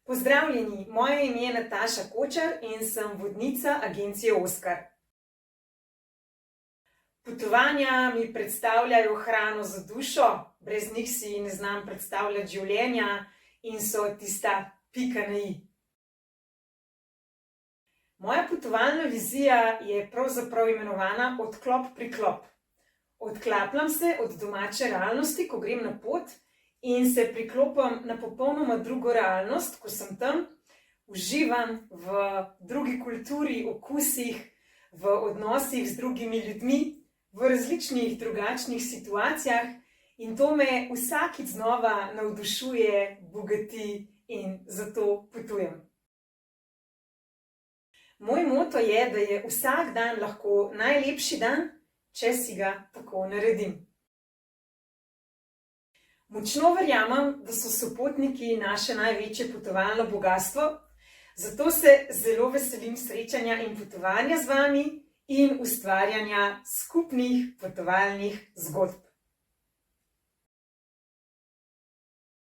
Pozdravljeni, moje ime je Nataša Kočar in sem vodnica agencije Oskar. Potovanja mi predstavljajo hrano za dušo, brez njih si ne znam predstavljati življenja in so tista pika na i. Moja potovalna vizija je pravzaprav imenovana odklop-priklop. Odklapljam se od domače realnosti, ko grem na pot, in se priklopim na popolnoma drugo realnost, ko sem tam, uživam v drugi kulturi, okusih, v odnosih z drugimi ljudmi, v različnih drugačnih situacijah in to me vsakič znova navdušuje, bogati in zato potujem. Moj moto je, da je vsak dan lahko najlepši dan, če si ga tako naredim. Močno verjamem, da so sopotniki naše največje potovalno bogastvo, zato se zelo veselim srečanja in potovanja z vami in ustvarjanja skupnih potovalnih zgodb.